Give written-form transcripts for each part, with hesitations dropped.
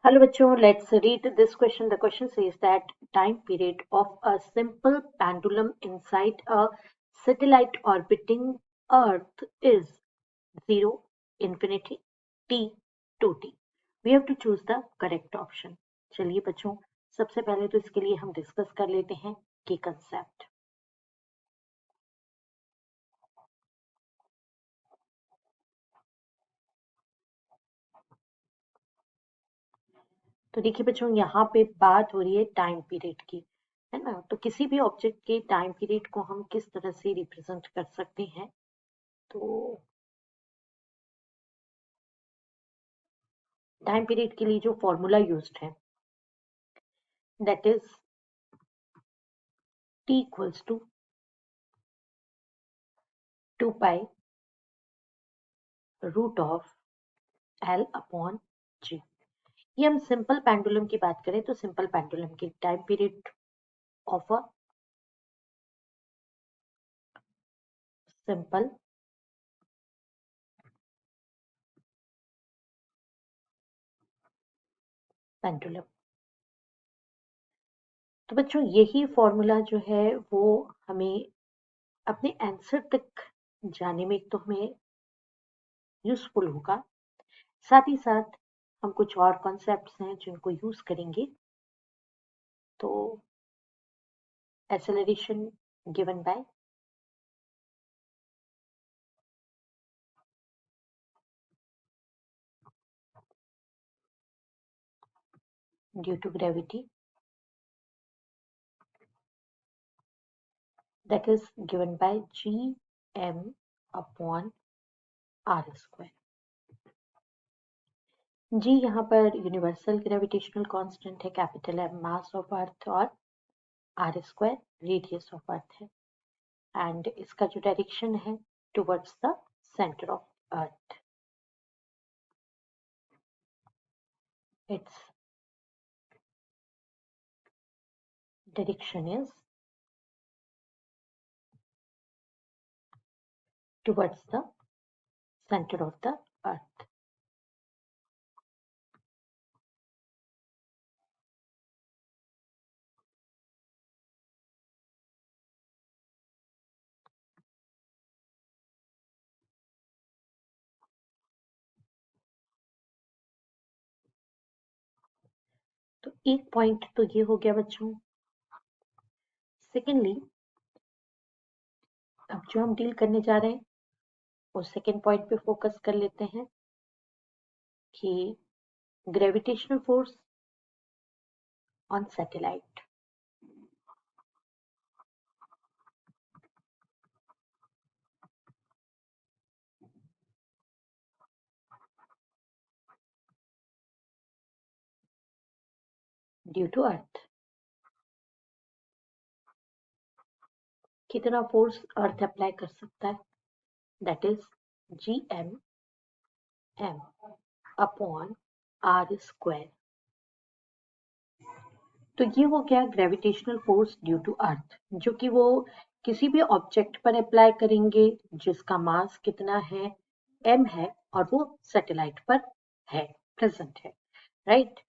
Hello bachcho, let's read this question. The question says that time period of a simple pendulum inside a satellite orbiting Earth is 0, infinity, t, 2t. We have to choose the correct option. चलिए बच्चों, सबसे पहले तो इसके लिए हम discuss कर लेते हैं की कंसेप्ट। तो देखिए बच्चों, यहाँ पे बात हो रही है टाइम पीरियड की, है ना। तो किसी भी ऑब्जेक्ट के टाइम पीरियड को हम किस तरह से रिप्रेजेंट कर सकते हैं, तो टाइम पीरियड के लिए जो फॉर्मूला यूज्ड है that is T equals to 2 pi root of L upon G. ये हम सिंपल पेंडुलम की बात करें तो सिंपल पेंडुलम की time period of a simple pendulum. तो बच्चों यही फॉर्मूला जो है वो हमें अपने आंसर तक जाने में एक तो हमें यूजफुल होगा, साथ ही साथ हम कुछ और कॉन्सेप्ट्स हैं जिनको यूज करेंगे। तो acceleration given by due to gravity that is given by gm upon r square। G यहाँ पर यूनिवर्सल ग्रेविटेशनल कांस्टेंट है, capital M mass of earth और R square radius of earth है, एंड इसका जो डायरेक्शन है towards the centre of earth, its direction is towards the centre of the earth. तो एक पॉइंट तो ये हो गया बच्चों। सेकेंडली, अब जो हम डील करने जा रहे हैं वो सेकेंड पॉइंट पे फोकस कर लेते हैं कि gravitational force on satellite. Due to earth, कितना फोर्स अर्थ अप्लाई कर सकता है, that is G M M upon R square. तो ये हो गया gravitational force due to earth, जो कि वो किसी भी ऑब्जेक्ट पर अप्लाई करेंगे जिसका मास कितना है, एम है, और वो सैटेलाइट पर है, प्रेजेंट है, राइट।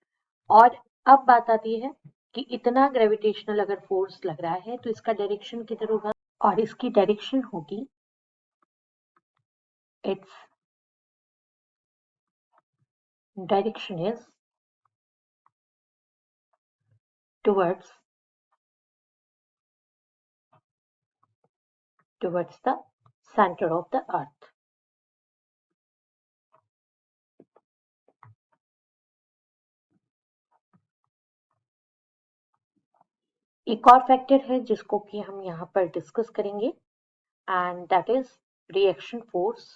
और अब बात आती है कि इतना ग्रेविटेशनल अगर फोर्स लग रहा है तो इसका डायरेक्शन किधर होगा, और इसकी डायरेक्शन होगी, it's direction is towards the centre of the अर्थ। एक और फैक्टर है जिसको कि हम यहाँ पर डिस्कस करेंगे, and that is reaction force.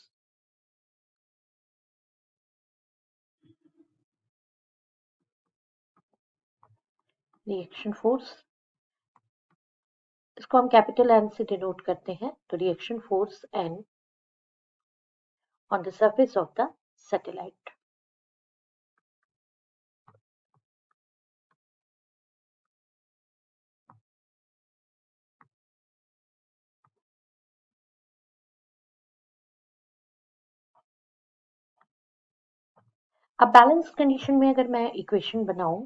Reaction force, इसको हम कैपिटल एन से डिनोट करते हैं, तो reaction force N on the surface of the satellite. अब बैलेंस कंडीशन में अगर मैं इक्वेशन बनाऊं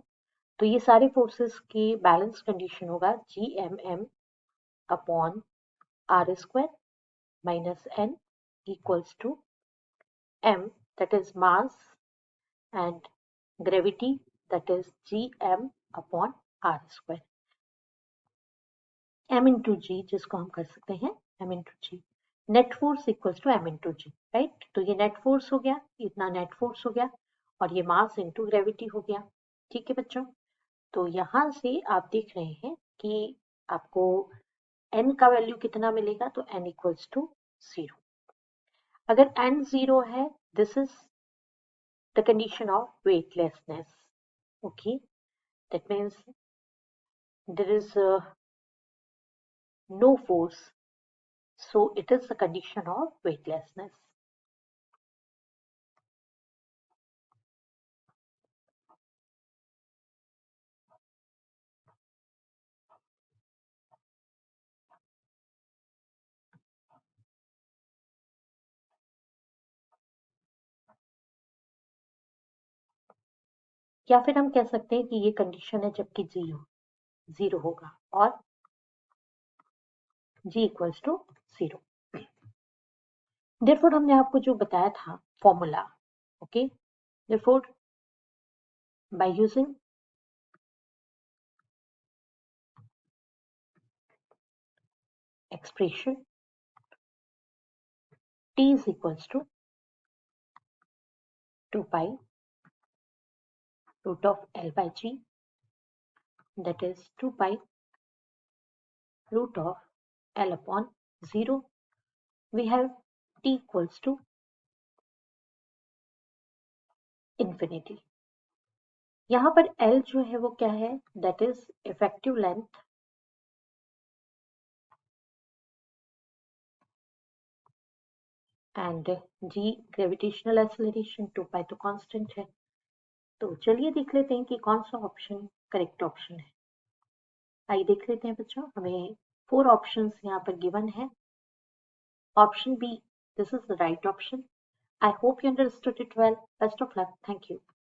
तो ये सारे फोर्सेस की बैलेंस कंडीशन होगा GMM upon R square minus N equals to M, that is mass, and gravity, that is Gm upon R square. M into G जिसको हम कर सकते हैं M into G. Net force equals to M into G, right? तो ये net force हो गया, इतना नेट फोर्स हो गया, और ये मास इंटू ग्रेविटी हो गया. ठीक है बच्चों, तो यहाँ से आप देख रहे हैं कि आपको n का वैल्यू कितना मिलेगा, तो n इक्वल्स टू 0. अगर n 0 है, this is the condition of weightlessness. Okay, that means there is no force, so it is the condition of weightlessness. या फिर हम कह सकते हैं कि ये कंडीशन है जबकि जीरो होगा और g इक्वल्स टू 0. देयरफॉर हमने आपको जो बताया था formula, okay, therefore by using expression t is equals to 2 pi root of L by G, that is 2 pi root of L upon 0. We have t equals to infinity. यहाँ पर L जो है वो क्या है, that is effective length and g gravitational acceleration 2 pi तो constant है. तो चलिए देख लेते हैं कि कौन सा ऑप्शन करेक्ट ऑप्शन है. आइए देख लेते हैं बच्चों, हमें 4 ऑप्शंस यहाँ पर गिवन है. Option B, this is the right option. I hope you understood it well. Best of luck. Thank you.